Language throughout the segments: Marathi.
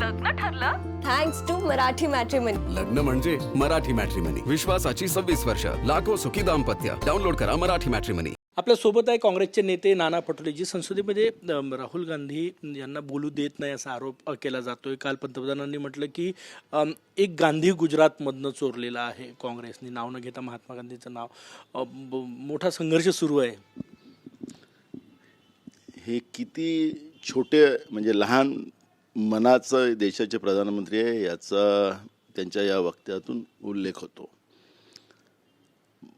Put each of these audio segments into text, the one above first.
लग्न ठरलं थँक्स टू मराठी मॅट्रिमनी. लग्न म्हणजे मराठी मॅट्रिमनी. विश्वासाची 26 वर्ष. लाखो सुखी दाम्पत्य. डाउनलोड करा मराठी मॅट्रिमनी. आपल्या सोबत आहे काँग्रेसचे नेते नाना पटोले, जी संसदेमध्ये राहुल गांधी यांना बोलू देत नाही असा आरोप केला जातोय. काल पंतप्रधानांनी म्हटलं की एक गांधी गुजरातमधनं चोरलेला आहे काँग्रेसने, नाव न घेता महात्मा गांधीचं नाव. मोठा संघर्ष सुरू आहे. हे किती छोटे म्हणजे लहान मनाचं देशाचे प्रधानमंत्री आहे याचा त्यांच्या या वक्त्यातून उल्लेख होतो.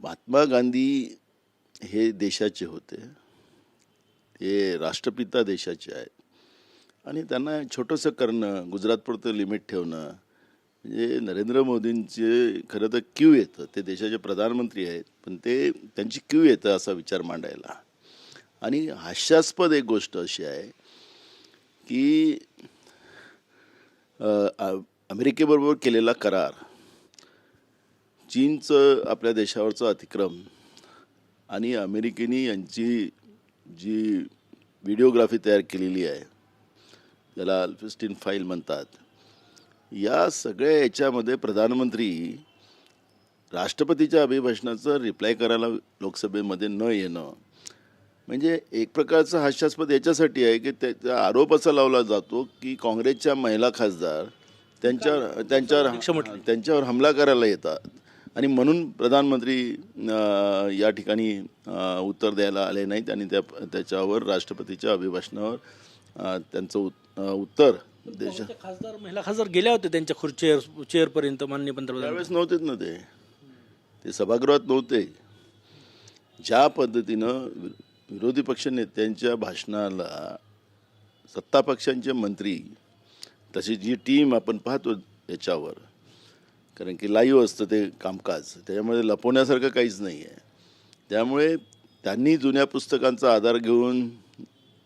महात्मा गांधी हे देशाचे होते, ते राष्ट्रपिता देशाचे आहेत आणि त्यांना छोटंसं करणं, गुजरातपुरतं लिमिट ठेवणं म्हणजे नरेंद्र मोदींचे खरं तर क्यू येतं. ते देशाचे प्रधानमंत्री आहेत पण ते त्यांची क्यू येतं असा विचार मांडायला. आणि हास्यास्पद एक गोष्ट अशी आहे की अमेरिकेबरोबर केलेला करार, चीनचं आपल्या देशावरचं अतिक्रमण आणि अमेरिकेने यांची जी व्हिडिओग्राफी तयार केलेली आहे ज्याला अल्फिस्टीन फाईल म्हणतात, या सगळ्या याच्यामध्ये प्रधानमंत्री राष्ट्रपतीच्या अभिभाषणाचं रिप्लाय करायला लोकसभेमध्ये न येणं म्हणजे एक प्रकारचं हास्यास्पद याच्यासाठी आहे की त्याचा आरोप असा लावला जातो की काँग्रेसच्या महिला खासदार त्यांच्यावर हमला करायला येतात आणि म्हणून प्रधानमंत्री या ठिकाणी उत्तर द्यायला आले नाहीत आणि त्याच्यावर राष्ट्रपतीच्या अभिभाषणावर त्यांचं उत्तर खासदार महिला खासदार गेल्या होत्या त्यांच्या चेअरपर्यंत माननीय पंतप्रधान. त्यावेळेस नव्हतेच ना, ते सभागृहात नव्हते. ज्या पद्धतीनं विरोधी पक्ष नेत्यांच्या भाषणाला सत्ता पक्षांचे मंत्री, तशी जी टीम आपण पाहतो याच्यावर, कारण की लाईव्ह असतं ते कामकाज, त्याच्यामध्ये लपवण्यासारखं काहीच नाही आहे. त्यामुळे त्यांनी जुन्या पुस्तकांचा आधार घेऊन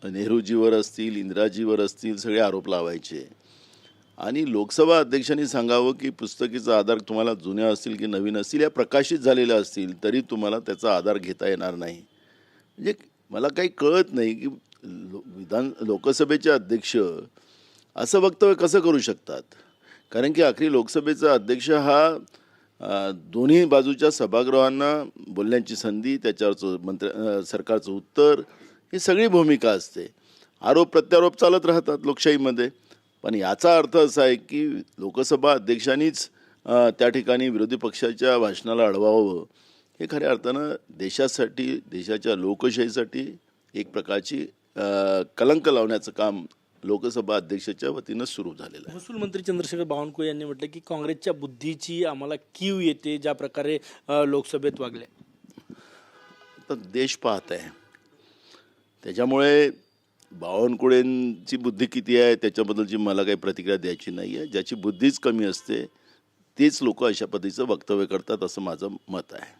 नेहरूजीवर असतील, इंदिराजीवर असतील सगळे आरोप लावायचे आणि लोकसभा अध्यक्षांनी सांगावं की पुस्तकीचा आधार तुम्हाला जुन्या असतील की नवीन असतील, या प्रकाशित झालेल्या असतील तरी तुम्हाला त्याचा आधार घेता येणार नाही. म्हणजे मला काही कळत नाही की लोकसभेचे अध्यक्ष असं वक्तव्य कसं करू शकतात. कारण की आखरी लोकसभेचा अध्यक्ष हा दोन्ही बाजूच्या सभागृहांना बोलण्याची संधी, त्याच्यावरचं सरकारचं उत्तर, ही सगळी भूमिका असते. आरोप प्रत्यारोप चालत राहतात लोकशाहीमध्ये. पण याचा अर्थ असा आहे की लोकसभा अध्यक्षांनीच त्या ठिकाणी विरोधी पक्षाच्या भाषणाला अडवावं, हे खऱ्या अर्थानं देशासाठी, देशाच्या लोकशाहीसाठी एक प्रकारची कलंक लावण्याचं काम लोकसभा अध्यक्षाच्या वतीनं सुरू झालेलं आहे. महसूल मंत्री चंद्रशेखर बावनकुळे यांनी म्हटलं की काँग्रेसच्या बुद्धीची आम्हाला कीव येते ज्या प्रकारे लोकसभेत वागले. तर देश पाहत आहे, त्याच्यामुळे बावनकुळेंची बुद्धी किती आहे त्याच्याबद्दलची मला काही प्रतिक्रिया द्यायची नाही आहे. ज्याची बुद्धीच कमी असते तेच लोक अशा पद्धतीचं वक्तव्य करतात असं माझं मत आहे.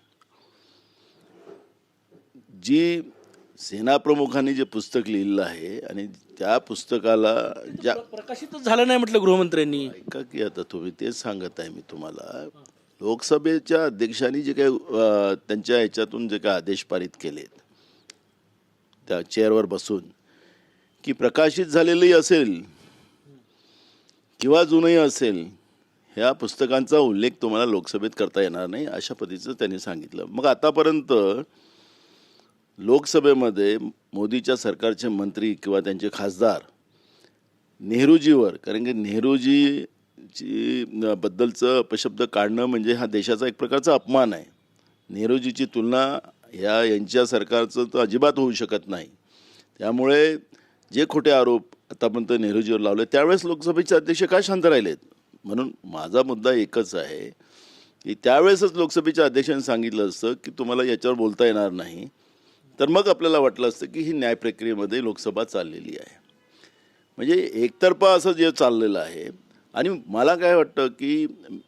जी सेनाप्रमुखांनी जे पुस्तक लिहिलेलं आहे आणि त्या पुस्तकाला ज्या प्रकाशितच झालं नाही म्हटलं गृहमंत्र्यांनी. ऐका की आता तुम्ही तेच सांगत आहे मी तुम्हाला. लोकसभेच्या अध्यक्षांनी जे काही त्यांच्या ह्याच्यातून जे काही आदेश पारित केलेत त्या चेअरवर बसून, की प्रकाशित झालेलंही असेल किंवा जुनंही असेल, ह्या पुस्तकांचा उल्लेख तुम्हाला लोकसभेत करता येणार नाही अशा पद्धतीचं त्यांनी सांगितलं. मग आतापर्यंत लोकसभेमध्ये मोदीच्या सरकारचे मंत्री किंवा त्यांचे खासदार नेहरूजीवर, कारण की नेहरूजीची बद्दलचं अपशब्द काढणं म्हणजे हा देशाचा एक प्रकारचा अपमान आहे. नेहरूजीची तुलना यांच्या सरकारचं तर अजिबात होऊ शकत नाही. त्यामुळे जे खोटे आरोप आतापर्यंत नेहरूजीवर लावले त्यावेळेस लोकसभेचे अध्यक्ष का शांत राहिलेत. म्हणून माझा मुद्दा एकच आहे की त्यावेळेसच लोकसभेच्या अध्यक्षांनी सांगितलं असतं की तुम्हाला याच्यावर बोलता येणार नाही, तर मग आपल्याला वाटलं असतं की ही न्याय प्रक्रियेमध्ये लोकसभा चाललेली आहे. म्हणजे एकतर्फा असं जे चाललेलं आहे. आणि मला काय वाटतं की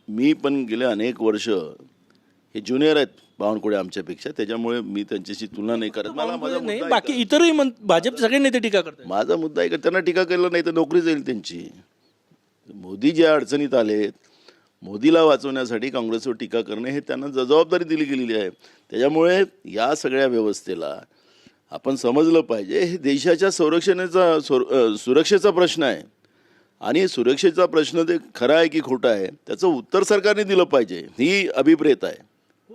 मी पण गेले अनेक वर्ष, हे ज्युनियर आहेत बावनकुळे आमच्यापेक्षा, त्याच्यामुळे मी त्यांच्याशी तुलना नाही करत. मला माझा मुद्दा बाकी इतरही भाजपचे सगळे नेते टीका करतात. माझा मुद्दा आहे का त्यांना टीका केलं नाही तर नोकरी जाईल त्यांची. मोदी ज्या अडचणीत आलेत, मोदीला वाचवण्यासाठी काँग्रेसवर टीका करणे हे त्यांना जबाबदारी दिली गेलेली आहे. त्याच्यामुळे या सगळ्या व्यवस्थेला आपण समजलं पाहिजे हे देशाच्या सुरक्षेचा प्रश्न आहे. आणि सुरक्षेचा प्रश्न ते खरा आहे की खोटा आहे त्याचं उत्तर सरकारने दिलं पाहिजे. ही अभिप्रेत आहे,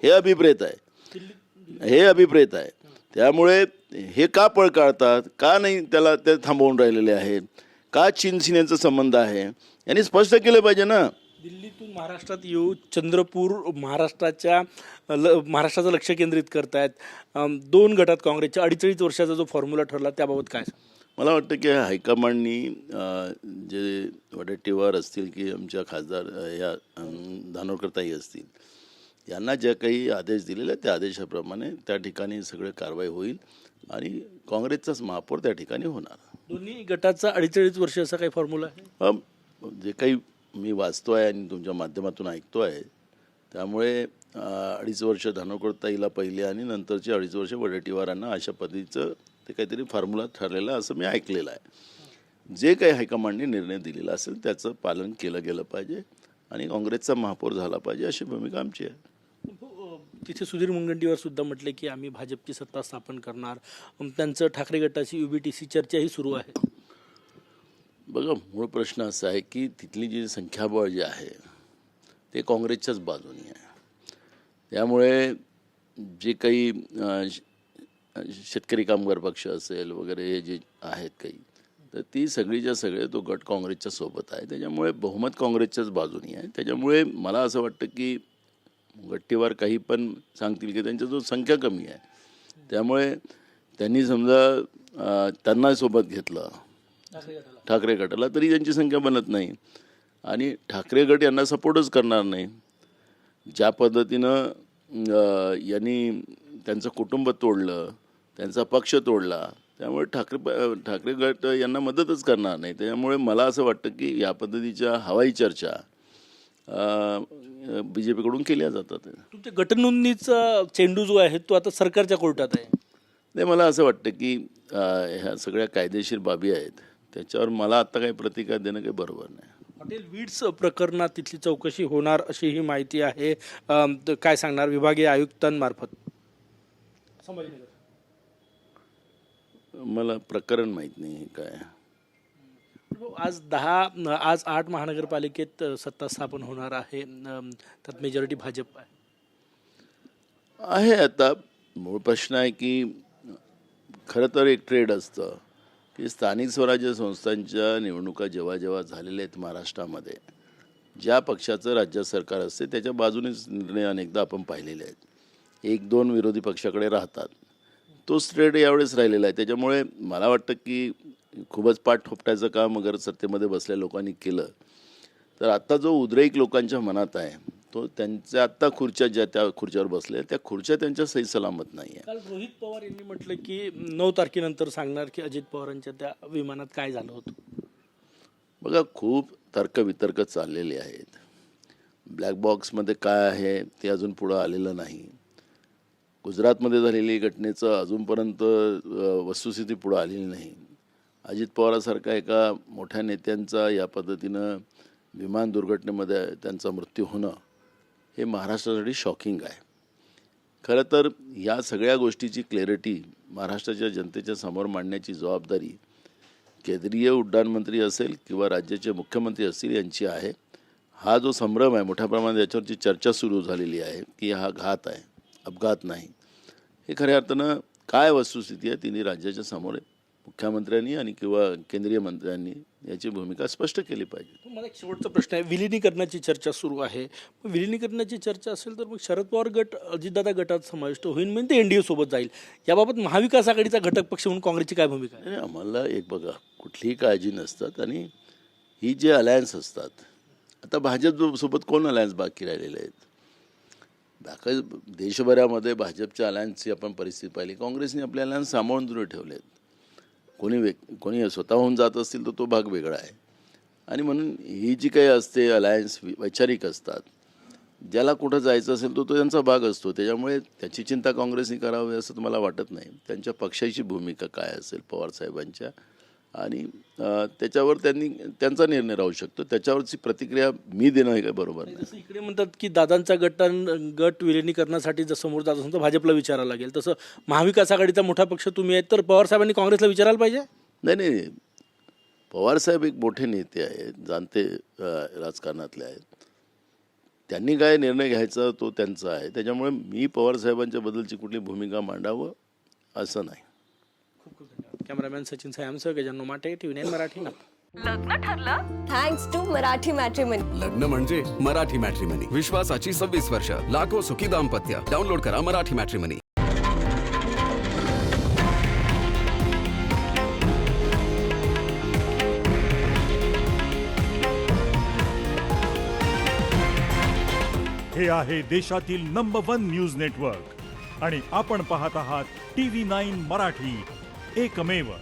हे अभिप्रेत आहे, हे अभिप्रेत आहे. त्यामुळे हे का पळ काढतात, का नाही त्याला ते थांबवून राहिलेले आहेत, का चीन सिनेचा संबंध आहे, यांनी स्पष्ट केलं पाहिजे ना. दिल्लीतून महाराष्ट्रात येऊ चंद्रपूर महाराष्ट्राचं लक्ष केंद्रित करतायत. 2 गटात काँग्रेसच्या 48 वर्षाचा जो फॉर्म्युला ठरला त्याबाबत काय? मला वाटतं की हायकमांडनी जे वडेट्टीवार असतील की आमच्या खासदार या धानोरकरताई असतील यांना ज्या काही आदेश दिलेले आहेत त्या आदेशाप्रमाणे त्या ठिकाणी सगळे कारवाई होईल आणि काँग्रेसचाच महापौर त्या ठिकाणी होणार. दोन्ही गटाचा 48 वर्ष असा काही फॉर्म्युला आहे? जे काही मी वाचतो आहे आणि तुमच्या माध्यमातून ऐकतो आहे त्यामुळे 2.5 वर्ष धानोरकरताईला पहिले आणि नंतरचे 2.5 वर्ष वडेट्टीवारांना अशा पद्धतीचं ते काहीतरी फॉर्म्युला ठरलेला असं मी ऐकलेलं आहे. जे काही हायकमांडने निर्णय दिलेला असेल त्याचं पालन केलं गेलं पाहिजे आणि काँग्रेसचा महापौर झाला पाहिजे अशी भूमिका आमची आहे. तिथे सुधीर मुनगंटीवार सुद्धा म्हटले की आम्ही भाजपची सत्ता स्थापन करणार. त्यांचं ठाकरे गटाची UBTC चर्चाही सुरू आहे. बघा, मूळ प्रश्न असा आहे की तिथली जी संख्याबळ जे आहे ते काँग्रेसच्याच बाजूनी आहे. त्यामुळे जे काही शेतकरी कामगार पक्ष असेल वगैरे हे जे आहेत काही तर ती सगळीच्या सगळे तो गट काँग्रेसच्या सोबत आहे. त्याच्यामुळे बहुमत काँग्रेसच्याच बाजूनी आहे. त्याच्यामुळे मला असं वाटतं की गट्टीवार काही पण सांगतील की त्यांचा जो संख्या कमी आहे त्यामुळे त्यांनी समजा त्यांना सोबत घेतलं ठाकरे गटाला तरी त्यांची संख्या बनत नाही आणि ठाकरे गट यांना सपोर्टच करणार नाही. ज्या पद्धतीनं यांनी त्यांचं कुटुंब तोडलं, त्यांचा पक्ष तोडला, त्यामुळे ठाकरे गट यांना मदतच करणार नाही. त्यामुळे मला असं वाटतं की या पद्धतीच्या हवाई चर्चा BJPकडून केल्या जातात. तुमच्या गटनोंदणीचा चेंडू जो आहे तो आता सरकारच्या कोर्टात आहे. नाही, मला असं वाटतं की ह्या सगळ्या कायदेशीर बाबी आहेत त्याच्यावर मला आत्ता काही प्रतिकार देणं काही बरोबर नाही. हॉटेल वीट्स प्रकरणात तिथली चौकशी होणार अशी ही माहिती आहे. काय सांगणार विभागीय आयुक्तांमार्फत? मला प्रकरण माहीत नाही काय. आज 8 महानगरपालिकेत सत्ता स्थापन होणार आहे. त्यात मेजॉरिटी भाजप आहे. आता मूळ प्रश्न आहे की खरं तर एक ट्रेड असतं की स्थानिक स्वराज्य संस्थांच्या निवडणुका जेव्हा जेव्हा झालेल्या आहेत महाराष्ट्रामध्ये ज्या पक्षाचं राज्य सरकार असते त्याच्या बाजूनेच निर्णय अनेकदा आपण पाहिलेले आहेत. 1-2 विरोधी पक्षाकडे राहतात. तो ट्रेड यावेळेस राहिलेला आहे. त्याच्यामुळे मला वाटतं की खूपच पाठ ठोपटायचं काम अगर सत्तेमध्ये बसलेल्या लोकांनी केलं तर आत्ता जो उद्रेक लोकांच्या मनात आहे तो त्यांच्या आत्ता खुर्च्या ज्या त्या खुर्च्यावर बसल्या त्या खुर्च्या त्यांच्या सही सलामत नाही आहे. काल रोहित पवार यांनी म्हटलं की 9 तारखेनंतर सांगणार की अजित पवारांच्या त्या विमानात काय झालं होतं. बघा, खूप तर्कवितर्क चाललेले आहेत. ब्लॅक बॉक्समध्ये काय आहे ते अजून पुढं आलेलं नाही. गुजरातमध्ये झालेली घटनेचं अजूनपर्यंत वस्तुस्थिती पुढं आलेली नाही. अजित पवारासारखा एका मोठ्या नेत्यांचा या पद्धतीनं विमान दुर्घटनेमध्ये त्यांचा मृत्यू होणं हे महाराष्ट्रासाठी शॉकिंग आहे. खरं तर या सगळ्या गोष्टीची क्लॅरिटी महाराष्ट्राच्या जनतेच्या समोर मांडण्याची जबाबदारी केंद्रीय उड्डाण मंत्री असेल किंवा राज्याचे मुख्यमंत्री असतील यांची आहे. हा जो संभ्रम आहे मोठ्या प्रमाणात याच्यावरची चर्चा सुरू झालेली आहे की हा घात आहे, अपघात नाही. हे खऱ्या अर्थानं काय वस्तुस्थिती आहे तिने राज्याच्या समोर मुख्यमंत्र्यांनी आणि किंवा केंद्रीय मंत्र्यांनी याची भूमिका स्पष्ट केली पाहिजे. मला एक शेवटचा प्रश्न आहे. विलिनीकरणाची चर्चा सुरू आहे. विलिनीकरणाची चर्चा असेल तर मग शरद पवार गट अजितदादा गटात समाविष्ट होईल म्हणजे ते NDA सोबत जाईल. याबाबत महाविकास आघाडीचा घटक पक्ष म्हणून काँग्रेसची काय भूमिका आहे? आम्हाला एक बघा, कुठलीही काळजी नसतात आणि ही जे अलायन्स असतात, आता भाजप सोबत कोण अलायन्स बाकी राहिलेले आहेत? बाकी देशभरामध्ये भाजपच्या अलायन्सची आपण परिस्थिती पाहिली. काँग्रेसने आपले अलायन्स सांभाळून दूर ठेवले आहेत. कोणी स्वतःहून जात असतील तर तो भाग वेगळा आहे. आणि म्हणून ही जी काही असते अलायन्स वैचारिक असतात. ज्याला कुठं जायचं असेल तो त्यांचा भाग असतो. त्याच्यामुळे त्याची चिंता काँग्रेसने करावी असं मला वाटत नाही. त्यांच्या पक्षाची भूमिका काय असेल पवारसाहेबांच्या आणि त्याच्यावर त्यांचा निर्णय राहू शकतो. त्याच्यावरची प्रतिक्रिया मी देणं हे काय बरोबर नाही. जसं इकडे म्हणतात की दादांचा गट विलिनीकरणासाठी जर समोर जात असेल तर भाजपला विचारायला लागेल. तसं महाविकास आघाडीचा मोठा पक्ष तुम्ही आहेत तर पवारसाहेबांनी काँग्रेसला विचारायला पाहिजे. नाही, पवारसाहेब एक मोठे नेते आहेत, जाणते राजकारणातले आहेत. त्यांनी काय निर्णय घ्यायचा तो त्यांचा आहे. त्याच्यामुळे मी पवारसाहेबांच्या बद्दलची कुठली भूमिका मांडावं असं नाही. कॅमेरामॅन सचिन सायमसह गजानन माटे, TV9 मराठी, नागपूर. लग्न ठरलं? Thanks to Marathi matrimony. लग्न म्हणजे मराठी मॅट्रिमनी. विश्वासाची 26 वर्ष, लाखो सुखी दाम्पत्य. डाउनलोड करा मराठी मॅट्रिमनी. हे आहे देशातील नंबर 1 न्यूज नेटवर्क आणि आपण पाहत आहात TV9 मराठी, एकमेव.